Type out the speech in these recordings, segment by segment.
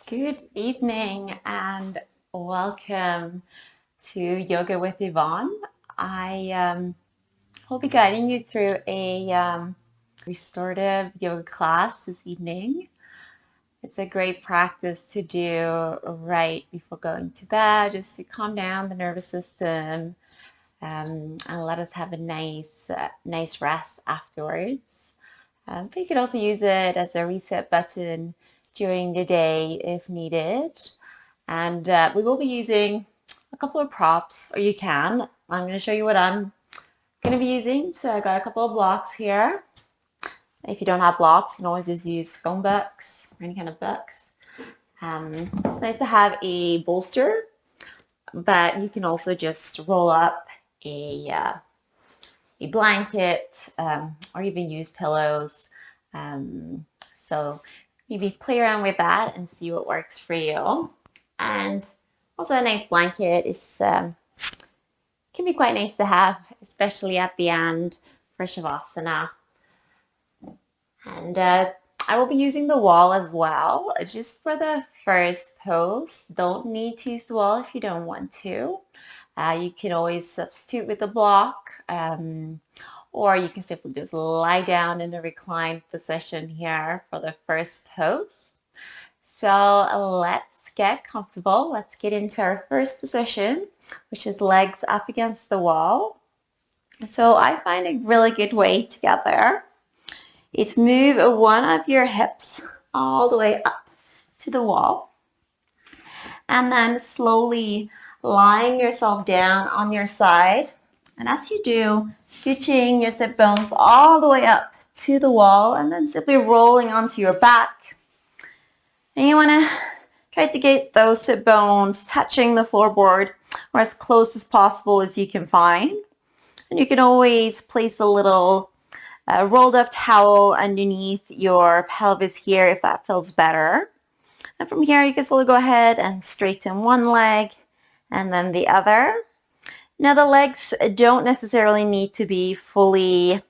Good evening and welcome to Yoga with Yvonne. I will be guiding you through a restorative yoga class this evening. It's a great practice to do right before going to bed, just to calm down the nervous system and let us have a nice rest afterwards. But you could also use it as a reset button during the day if needed. And we will be using a couple of props, or you can. I'm going to show you what I'm going to be using. So I got a couple of blocks here. If you don't have blocks, you can always just use phone books or any kind of books. It's nice to have a bolster, but you can also just roll up a blanket or even use pillows. So maybe play around with that and see what works for you. And also a nice blanket is can be quite nice to have, especially at the end for Shavasana. And I will be using the wall as well, just for the first pose. Don't need to use the wall if you don't want to. You can always substitute with the block, or you can simply just lie down in a reclined position here for the first pose. So let's get comfortable. Let's get into our first position, which is legs up against the wall. So I find a really good way to get there is move one of your hips all the way up to the wall, and then slowly lying yourself down on your side. And as you do, scooching your sit bones all the way up to the wall and then simply rolling onto your back. And you want to try to get those sit bones touching the floorboard or as close as possible as you can find. And you can always place a little rolled up towel underneath your pelvis here if that feels better. And from here you can slowly go ahead and straighten one leg and then the other. Now the legs don't necessarily need to be fully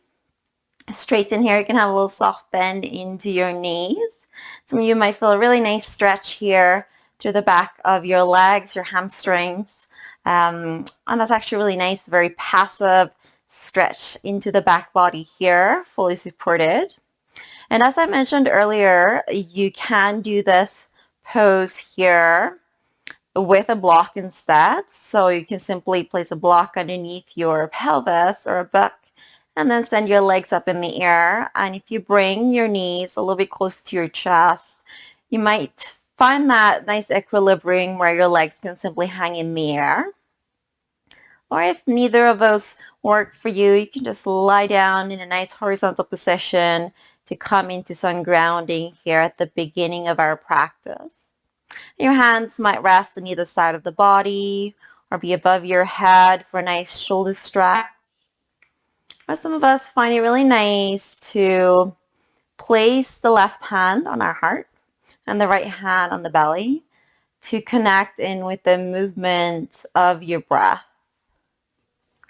straight in here. You can have a little soft bend into your knees. Some of you might feel a really nice stretch here through the back of your legs, your hamstrings. And that's actually really nice, very passive stretch into the back body here, fully supported. And as I mentioned earlier, you can do this pose here with a block instead. So you can simply place a block underneath your pelvis or a book and then send your legs up in the air. And if you bring your knees a little bit close to your chest, you might find that nice equilibrium where your legs can simply hang in the air. Or if neither of those work for you, you can just lie down in a nice horizontal position to come into some grounding here at the beginning of our practice. Your hands might rest on either side of the body or be above your head for a nice shoulder stretch. Or some of us find it really nice to place the left hand on our heart and the right hand on the belly to connect in with the movement of your breath.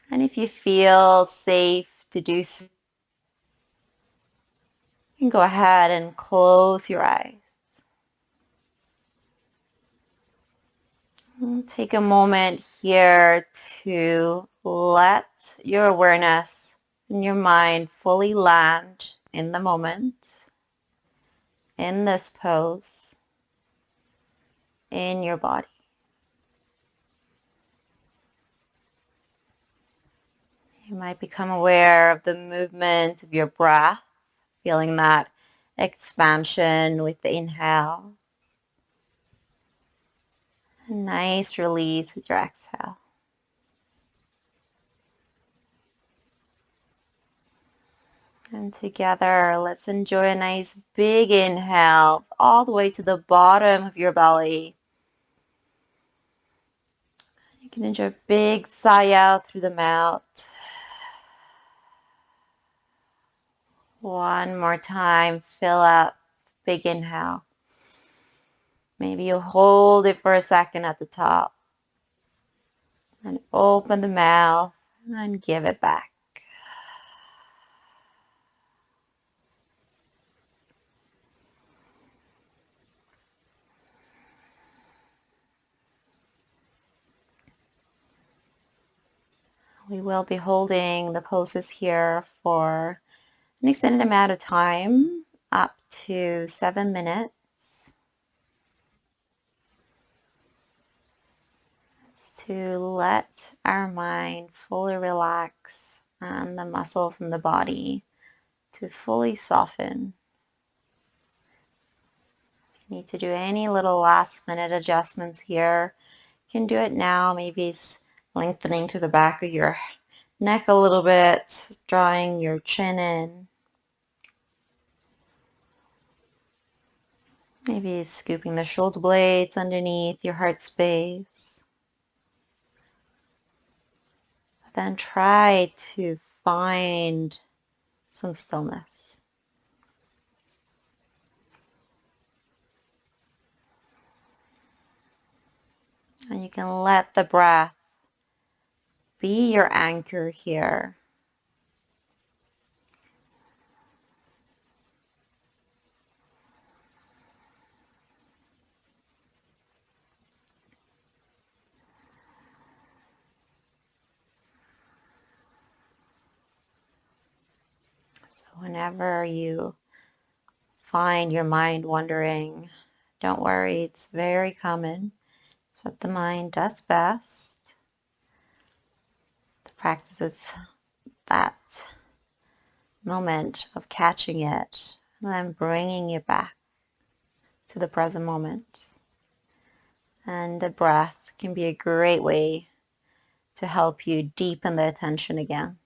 And if you feel safe to do so, you can go ahead and close your eyes. And take a moment here to let your awareness and your mind fully land in the moment, in this pose, in your body. You might become aware of the movement of your breath, feeling that expansion with the inhale. A nice release with your exhale. And together, let's enjoy a nice big inhale all the way to the bottom of your belly. You can enjoy a big sigh out through the mouth. One more time, fill up, big inhale. Maybe you hold it for a second at the top. And open the mouth and give it back. We will be holding the poses here for an extended amount of time, up to 7 minutes, to let our mind fully relax and the muscles in the body to fully soften. If you need to do any little last minute adjustments here, you can do it now. Maybe it's lengthening to the back of your neck a little bit, drawing your chin in. Maybe scooping the shoulder blades underneath your heart space. Then try to find some stillness. And you can let the breath be your anchor here. So whenever you find your mind wandering, don't worry, it's very common. It's what the mind does best. The practice is that moment of catching it and then bringing it back to the present moment. And the breath can be a great way to help you deepen the attention again.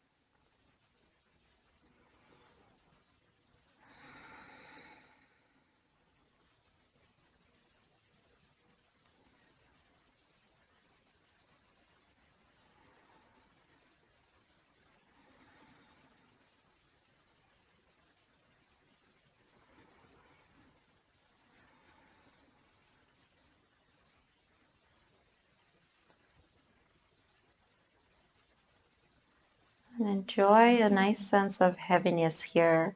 And enjoy a nice sense of heaviness here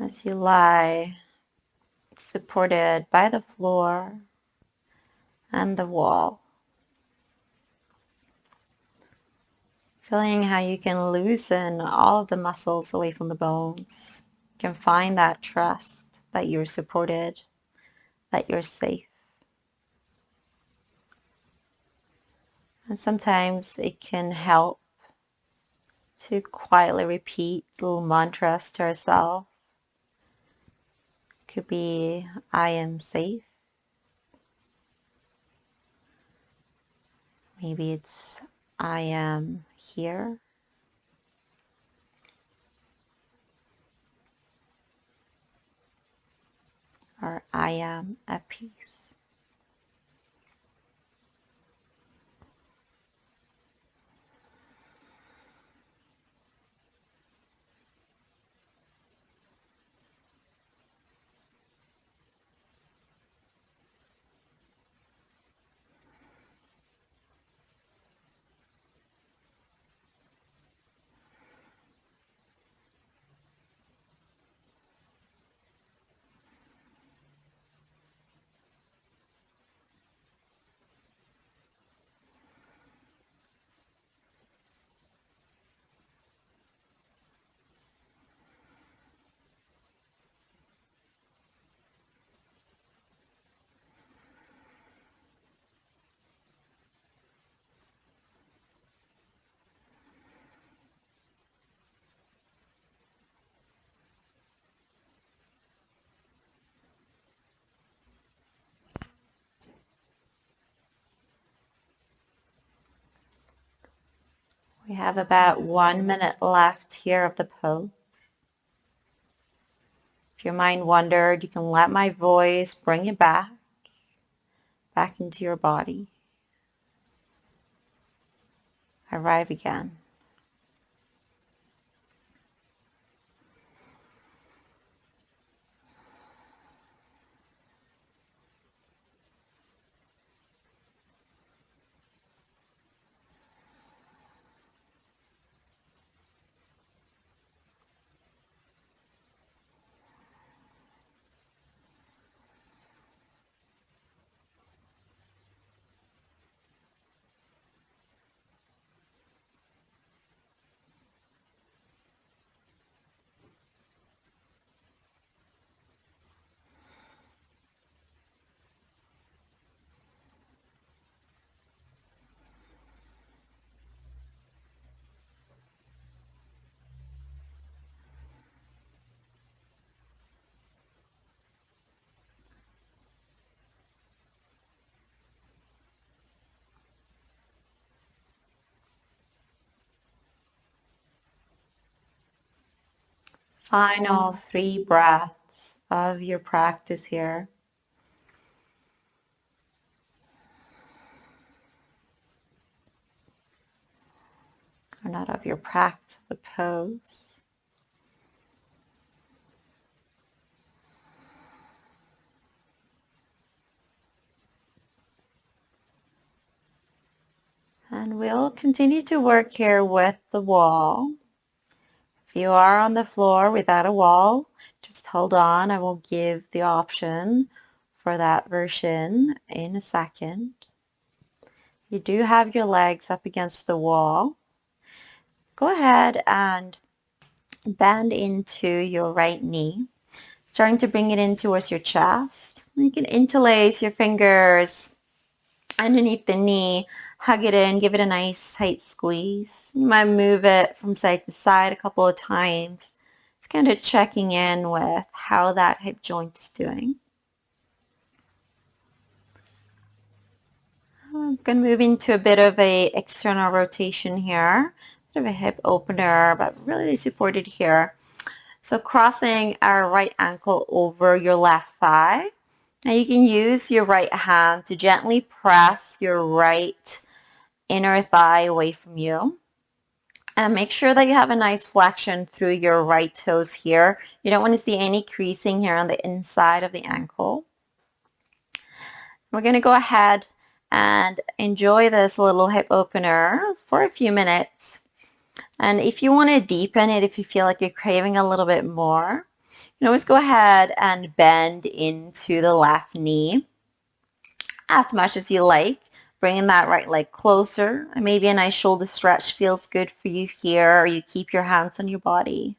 as you lie supported by the floor and the wall. Feeling how you can loosen all of the muscles away from the bones. You can find that trust that you're supported, that you're safe. And sometimes it can help to quietly repeat little mantras to ourselves. Could be, I am safe. Maybe it's, I am here. Or I am at peace. We have about 1 minute left here of the pose. If your mind wandered, you can let my voice bring it back into your body. Arrive again. Final 3 breaths of your practice here. Or not of your practice, the pose. And we'll continue to work here with the wall. If you are on the floor without a wall, just hold on. I will give the option for that version in a second. You do have your legs up against the wall. Go ahead and bend into your right knee, starting to bring it in towards your chest. You can interlace your fingers underneath the knee, hug it in, give it a nice tight squeeze. You might move it from side to side a couple of times. Just kind of checking in with how that hip joint is doing. I'm going to move into a bit of a external rotation here. Bit of a hip opener, but really supported here. So crossing our right ankle over your left thigh. Now you can use your right hand to gently press your right inner thigh away from you. And make sure that you have a nice flexion through your right toes here. You don't want to see any creasing here on the inside of the ankle. We're going to go ahead and enjoy this little hip opener for a few minutes. And if you want to deepen it, if you feel like you're craving a little bit more, you can always go ahead and bend into the left knee as much as you like. Bringing that right leg closer. Maybe a nice shoulder stretch feels good for you here, or you keep your hands on your body.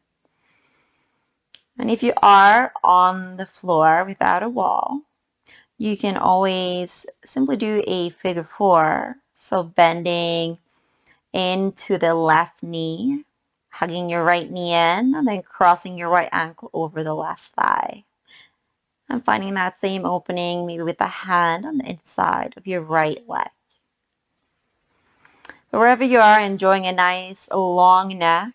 And if you are on the floor without a wall, you can always simply do a figure 4. So bending into the left knee, hugging your right knee in, and then crossing your right ankle over the left thigh. And finding that same opening, maybe with the hand on the inside of your right leg. But wherever you are, enjoying a nice long neck,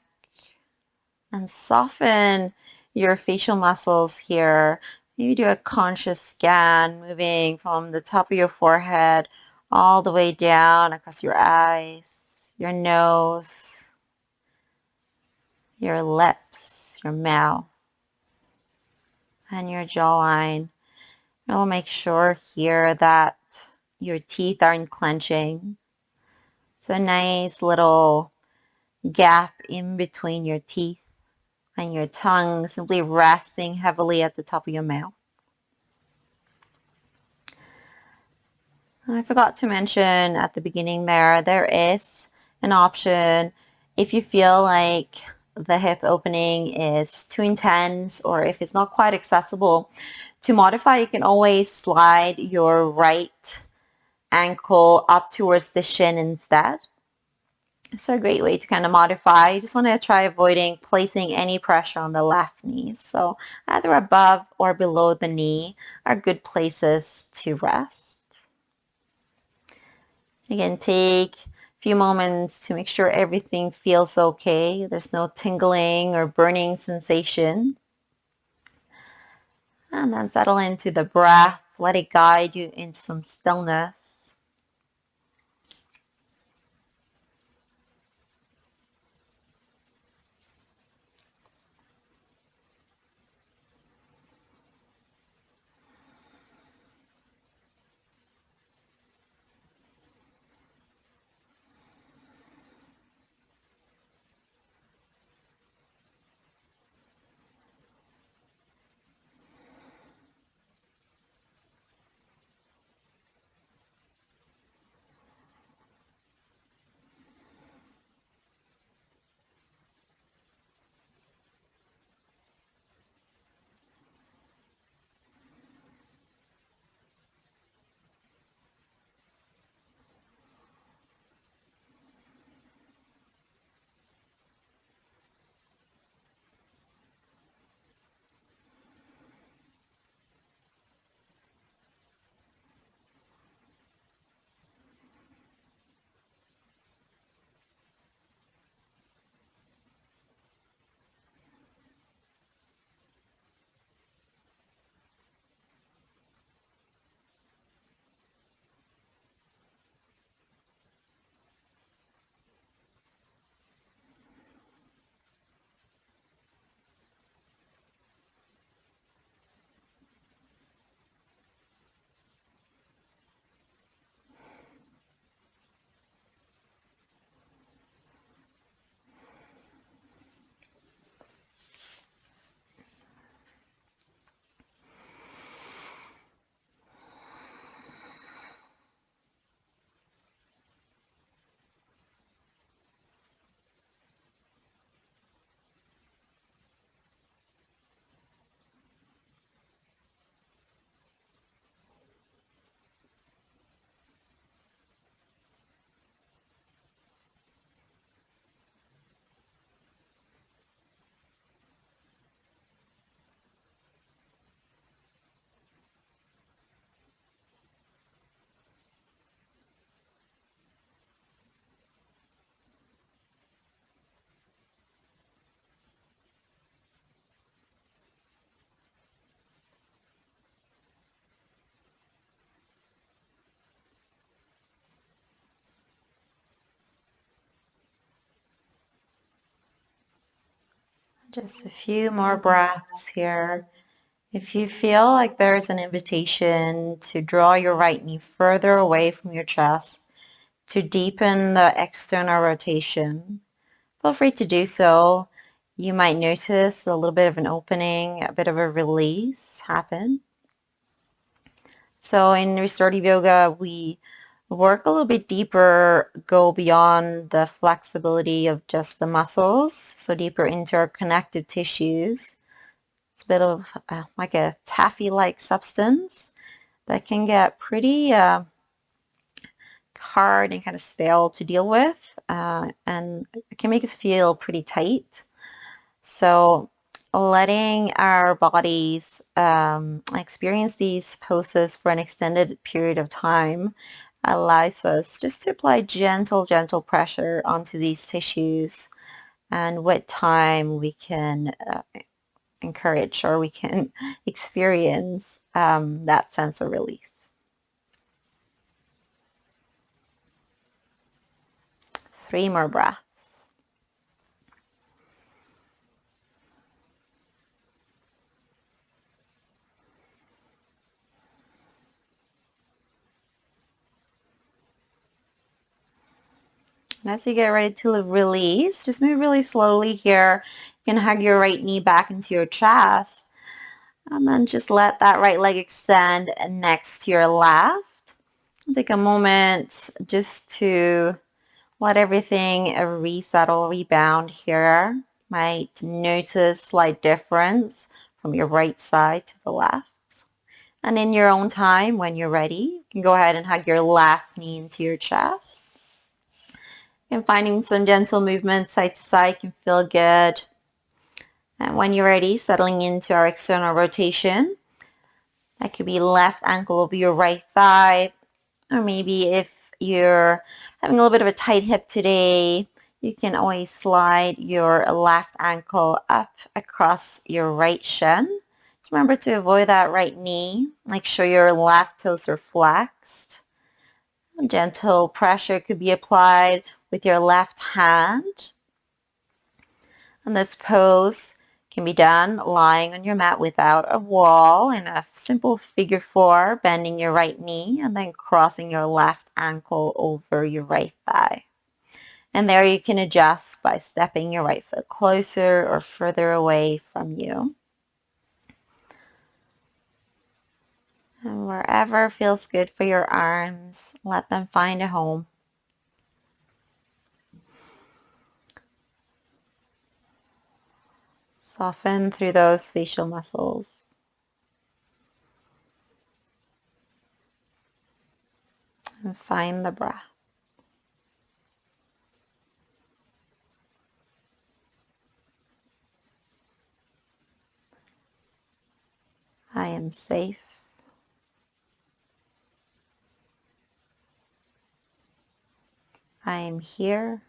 and soften your facial muscles here. Maybe do a conscious scan, moving from the top of your forehead all the way down across your eyes, your nose, your lips, your mouth, and your jawline. We'll make sure here that your teeth aren't clenching. So a nice little gap in between your teeth, and your tongue simply resting heavily at the top of your mouth. I forgot to mention at the beginning there is an option if you feel like the hip opening is too intense, or if it's not quite accessible to modify. You can always slide your right ankle up towards the shin instead. So a great way to kind of modify. You just want to try avoiding placing any pressure on the left knee. So either above or below the knee are good places to rest. Again, take a few moments to make sure everything feels okay. There's no tingling or burning sensation. And then settle into the breath. Let it guide you into some stillness. Just a few more breaths here. If you feel like there's an invitation to draw your right knee further away from your chest, to deepen the external rotation, feel free to do so. You might notice a little bit of an opening, a bit of a release happen. So in restorative yoga, we work a little bit deeper, go beyond the flexibility of just the muscles, so deeper into our connective tissues. It's a bit of like a taffy-like substance that can get pretty hard and kind of stale to deal with, and it can make us feel pretty tight. So letting our bodies experience these poses for an extended period of time allows us just to apply gentle, gentle pressure onto these tissues. And with time, we can encourage or we can experience that sense of release. 3 more breaths. And as you get ready to release, just move really slowly here. You can hug your right knee back into your chest. And then just let that right leg extend next to your left. Take a moment just to let everything resettle, rebound here. Might notice slight difference from your right side to the left. And in your own time, when you're ready, you can go ahead and hug your left knee into your chest. And finding some gentle movement side to side can feel good. And when you're ready, settling into our external rotation. That could be left ankle over your right thigh, or maybe if you're having a little bit of a tight hip today, you can always slide your left ankle up across your right shin. Just remember to avoid that right knee. Make sure your left toes are flexed. Gentle pressure could be applied with your left hand. And this pose can be done lying on your mat without a wall in a simple figure 4, bending your right knee and then crossing your left ankle over your right thigh. And there you can adjust by stepping your right foot closer or further away from you. And wherever feels good for your arms, let them find a home. Soften through those facial muscles. And find the breath. I am safe. I am here.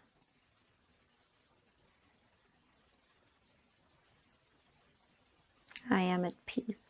I am at peace.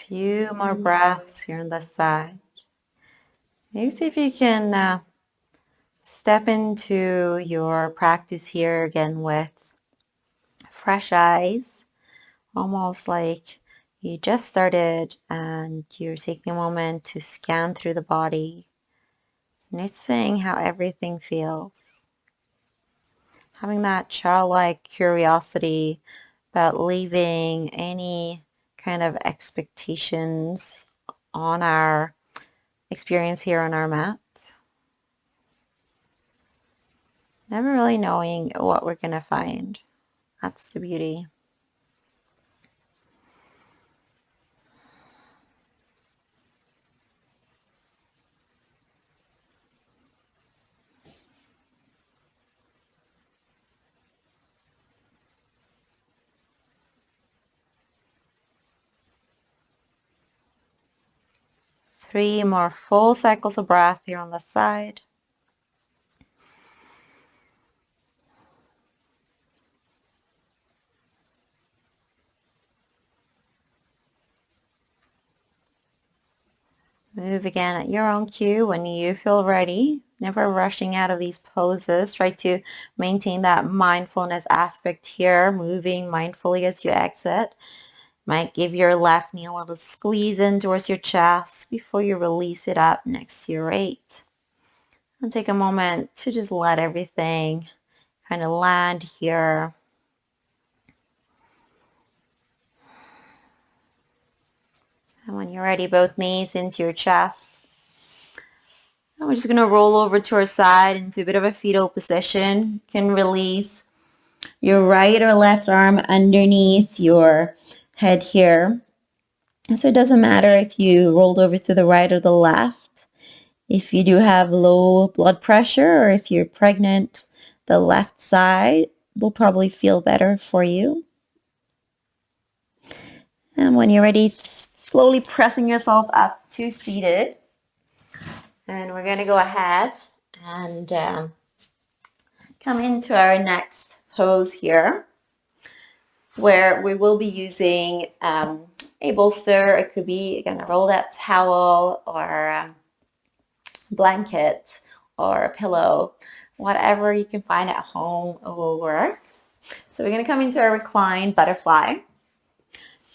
Few more breaths here on the side. Maybe see if you can step into your practice here again with fresh eyes, almost like you just started and you're taking a moment to scan through the body, noticing how everything feels. Having that childlike curiosity about leaving any kind of expectations on our experience here on our mat. Never really knowing what we're going to find. That's the beauty. Three more full cycles of breath here on the side. Move again at your own cue when you feel ready. Never rushing out of these poses. Try to maintain that mindfulness aspect here, moving mindfully as you exit. Might give your left knee a little squeeze in towards your chest before you release it up next to your right. And take a moment to just let everything kind of land here. And when you're ready, both knees into your chest. And we're just going to roll over to our side into a bit of a fetal position. You can release your right or left arm underneath your head here. And so it doesn't matter if you rolled over to the right or the left. If you do have low blood pressure or if you're pregnant, the left side will probably feel better for you. And when you're ready, slowly pressing yourself up to seated. And we're going to go ahead and come into our next pose here, where we will be using a bolster. It could be, again, a rolled up towel or blanket or a pillow. Whatever you can find at home will work. So we're going to come into a reclined butterfly.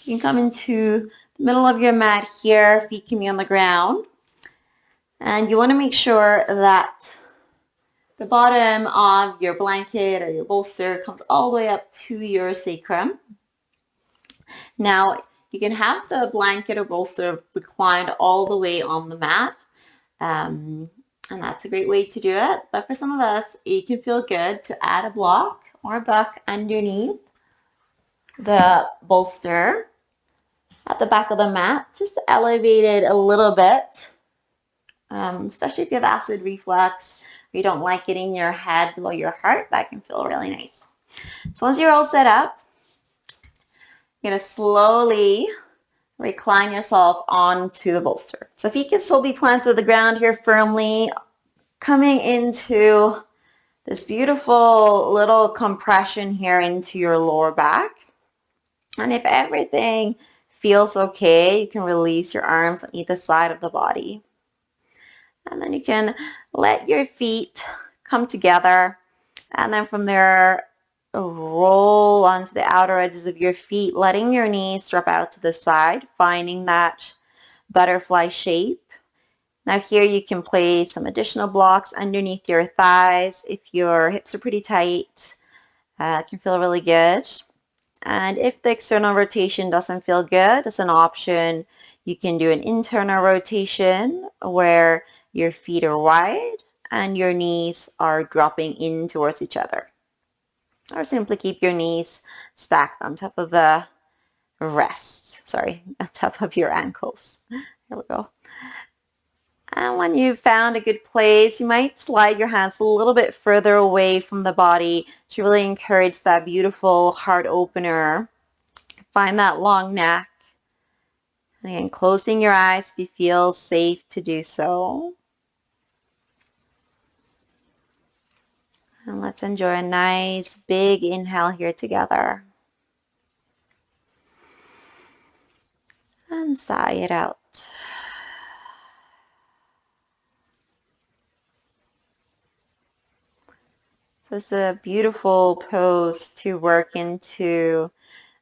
You can come into the middle of your mat here, feet can be on the ground. And you want to make sure that the bottom of your blanket or your bolster comes all the way up to your sacrum. Now, you can have the blanket or bolster reclined all the way on the mat. And that's a great way to do it. But for some of us, it can feel good to add a block or a book underneath the bolster at the back of the mat, just to elevate it a little bit, especially if you have acid reflux or you don't like getting your head below your heart. That can feel really nice. So once you're all set up, you're going to slowly recline yourself onto the bolster. So feet can still be planted to the ground here firmly, coming into this beautiful little compression here into your lower back. And if everything feels okay, you can release your arms on either side of the body. And then you can let your feet come together. And then from there, roll onto the outer edges of your feet, letting your knees drop out to the side, finding that butterfly shape. Now here you can place some additional blocks underneath your thighs. If your hips are pretty tight, it can feel really good. And if the external rotation doesn't feel good, as an option, you can do an internal rotation where your feet are wide and your knees are dropping in towards each other. Or simply keep your knees stacked on top of the on top of your ankles. Here we go. And when you've found a good place, you might slide your hands a little bit further away from the body to really encourage that beautiful heart opener. Find that long neck. And again, closing your eyes if you feel safe to do so. And let's enjoy a nice big inhale here together. And and sigh it out. So it's a beautiful pose to work into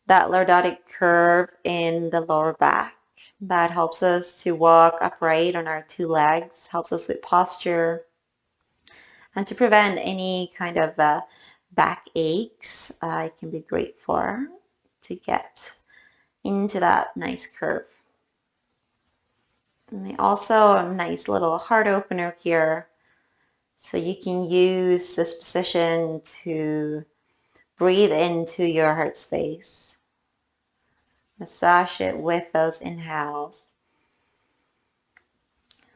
that lordotic curve in the lower back. That helps us to walk upright on our two legs, helps us with posture, and to prevent any kind of back aches. It can be great for to get into that nice curve. And also a nice little heart opener here. So you can use this position to breathe into your heart space. Massage it with those inhales.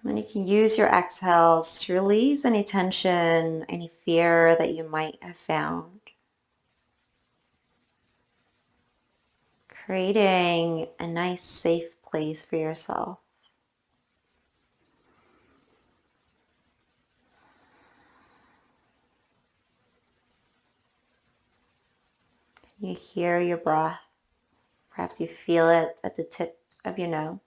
And then you can use your exhales to release any tension, any fear that you might have found. Creating a nice safe place for yourself. You hear your breath. Perhaps you feel it at the tip of your nose.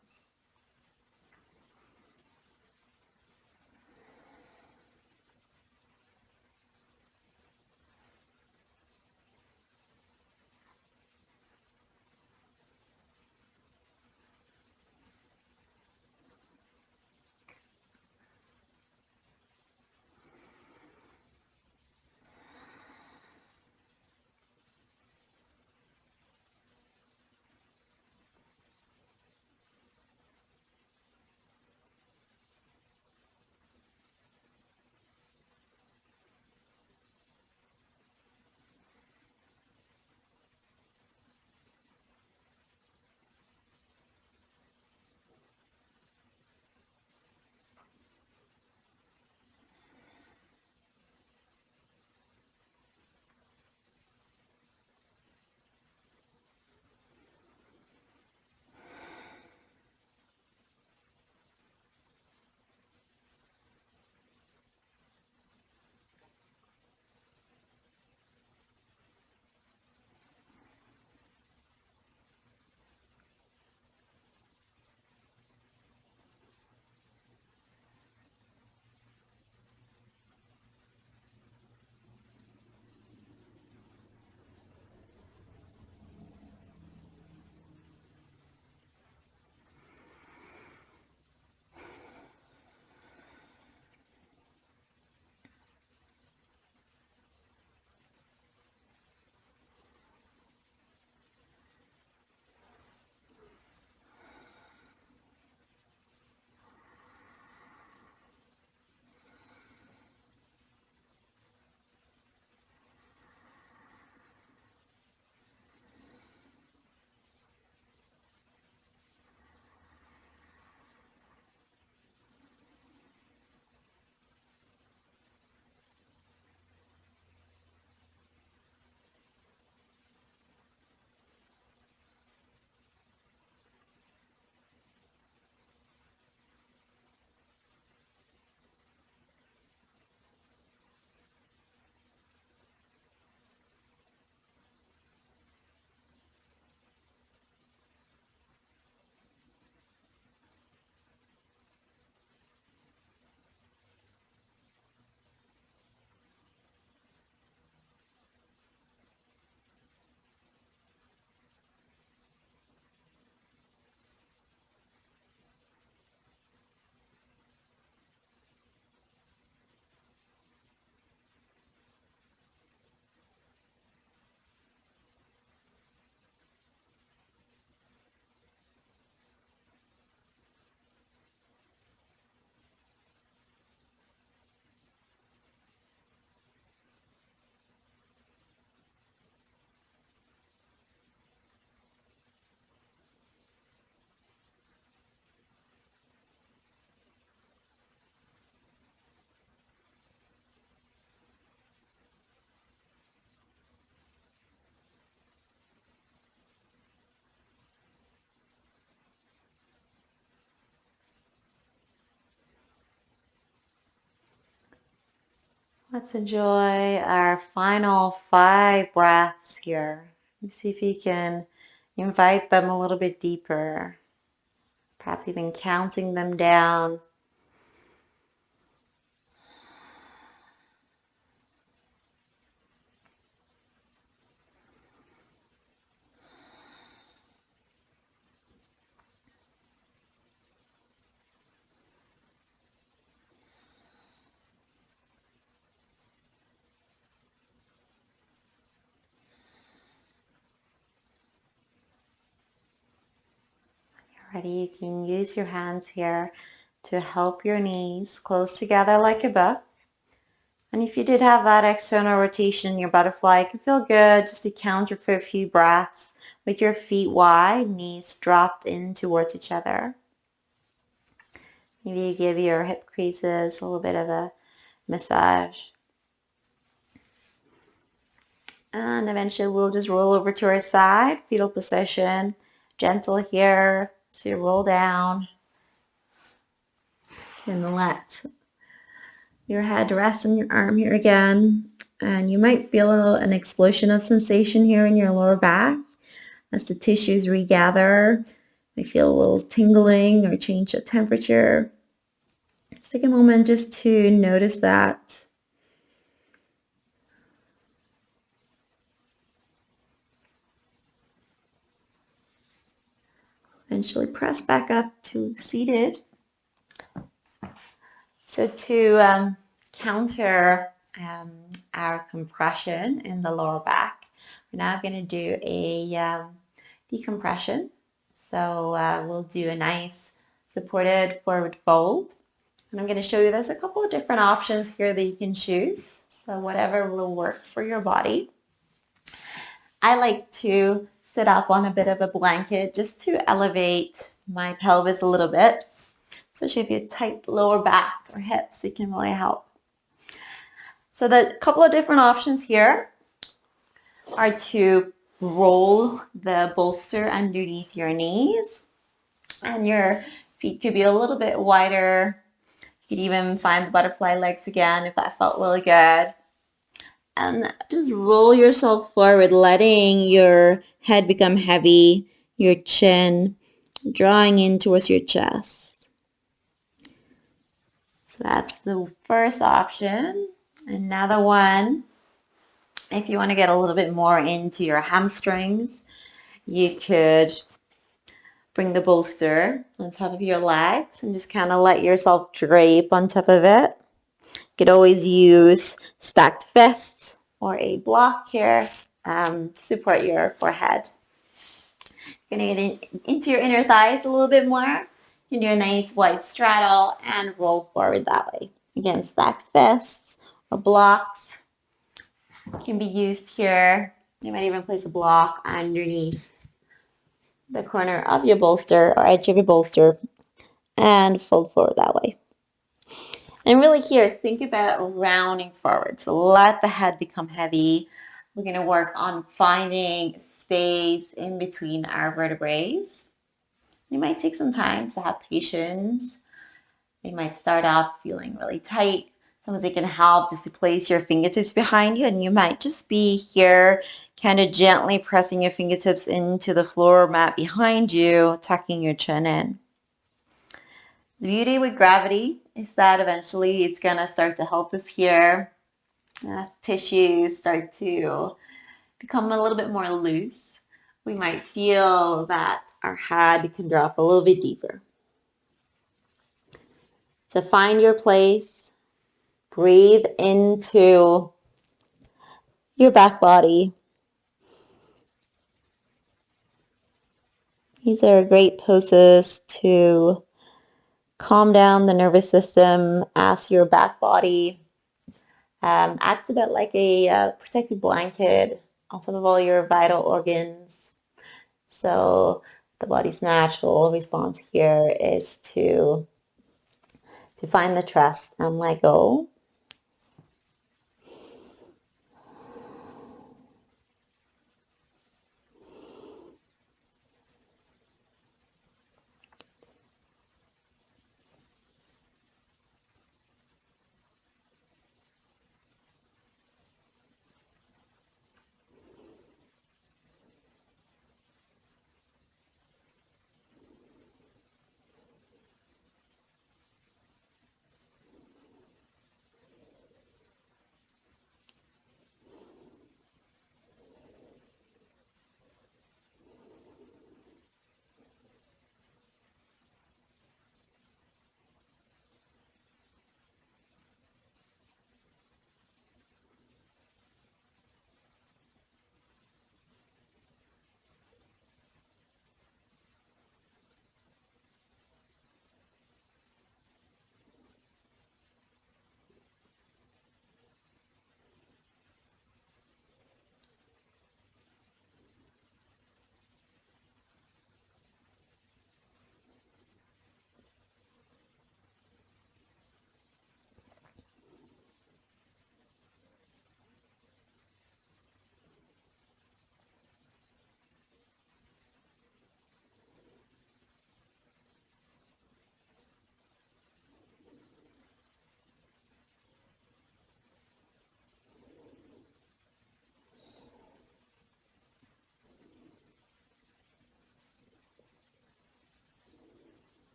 Let's enjoy our final 5 breaths here. See if you can invite them a little bit deeper. perhaps even counting them down. Ready, you can use your hands here to help your knees close together like a book. And if you did have that external rotation in your butterfly, it can feel good just to counter for a few breaths with your feet wide, knees dropped in towards each other. Maybe you give your hip creases a little bit of a massage. And eventually we'll just roll over to our side, fetal position, gentle here. So you roll down and let your head rest on your arm here again. And you might feel an explosion of sensation here in your lower back as the tissues regather. You might feel a little tingling or change of temperature. Let's take a moment just to notice that. Eventually press back up to seated. So to counter our compression in the lower back, we're now going to do a decompression. So we'll do a nice supported forward fold. And I'm going to show you there's a couple of different options here that you can choose. So whatever will work for your body. I like to sit up on a bit of a blanket just to elevate my pelvis a little bit. Especially if you have tight lower back or hips, it can really help. So the couple of different options here are to roll the bolster underneath your knees, and your feet could be a little bit wider. You could even find the butterfly legs again if that felt really good. And just roll yourself forward, letting your head become heavy, your chin drawing in towards your chest. So that's the first option. Another one, if you want to get a little bit more into your hamstrings, you could bring the bolster on top of your legs and just kind of let yourself drape on top of it. You could always use stacked fists or a block here to support your forehead. You're going to get into your inner thighs a little bit more. You can do a nice wide straddle and roll forward that way. Again, stacked fists or blocks can be used here. You might even place a block underneath the corner of your bolster or edge of your bolster and fold forward that way. And really here, think about rounding forward. So let the head become heavy. We're going to work on finding space in between our vertebrae. It might take some time, so have patience. You might start off feeling really tight. Sometimes it can help just to place your fingertips behind you, and you might just be here kind of gently pressing your fingertips into the floor mat behind you, tucking your chin in. The beauty with gravity is that eventually it's going to start to help us here as tissues start to become a little bit more loose. We might feel that our head can drop a little bit deeper. So find your place, breathe into your back body. These are great poses to calm down the nervous system as your back body acts a bit like a protective blanket on top of all your vital organs. So the body's natural response here is to find the trust and let go.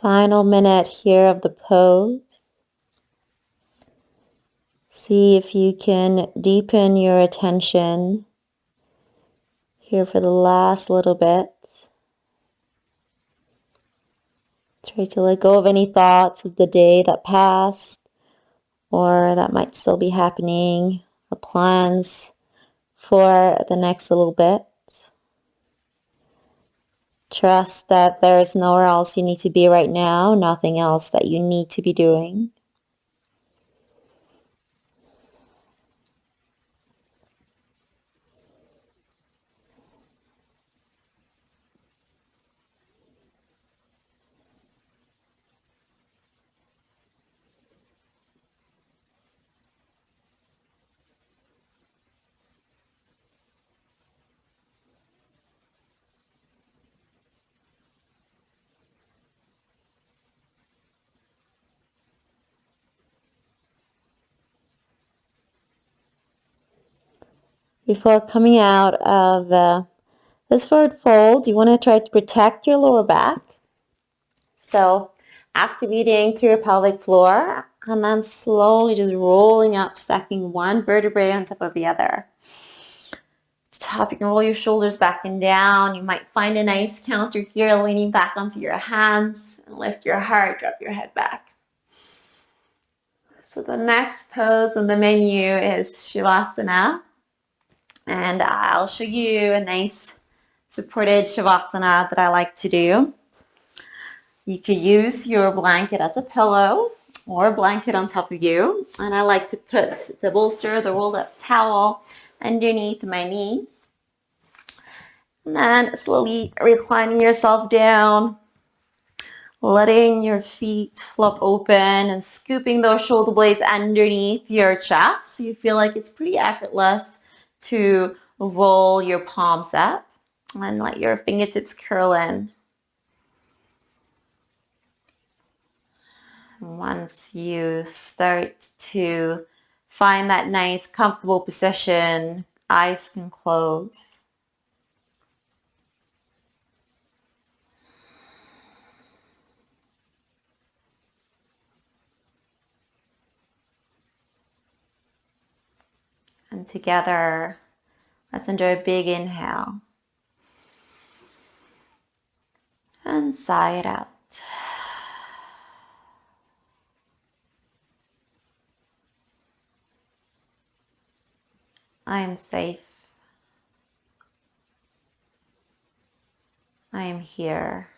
Final minute here of the pose. See if you can deepen your attention here for the last little bit. Try to let go of any thoughts of the day that passed or that might still be happening, or plans for the next little bit. Trust that there's nowhere else you need to be right now, nothing else that you need to be doing. Before coming out of this forward fold, you want to try to protect your lower back. So activating through your pelvic floor and then slowly just rolling up, stacking one vertebrae on top of the other. Top, you can roll your shoulders back and down. You might find a nice counter here, leaning back onto your hands and lift your heart, drop your head back. So the next pose on the menu is Shavasana. And I'll show you a nice supported Shavasana that I like to do. You could use your blanket as a pillow or a blanket on top of you. And I like to put the bolster, the rolled up towel, underneath my knees. And then slowly reclining yourself down, letting your feet flop open and scooping those shoulder blades underneath your chest. So you feel like it's pretty effortless to roll your palms up and let your fingertips curl in. Once you start to find that nice, comfortable position, eyes can close. And together, let's enjoy a big inhale. And sigh it out. I am safe. I am here.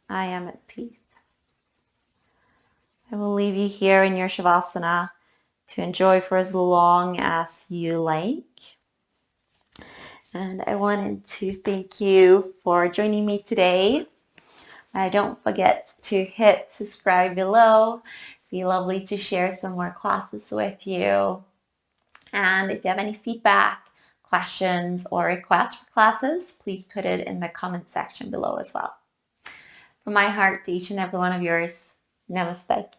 I am at peace. I will leave you here in your Shavasana to enjoy for as long as you like. And I wanted to thank you for joining me today. Don't forget to hit subscribe below. It'd be lovely to share some more classes with you. And if you have any feedback, questions, or requests for classes, please put it in the comment section below as well. From my heart to each and every one of yours, namaste.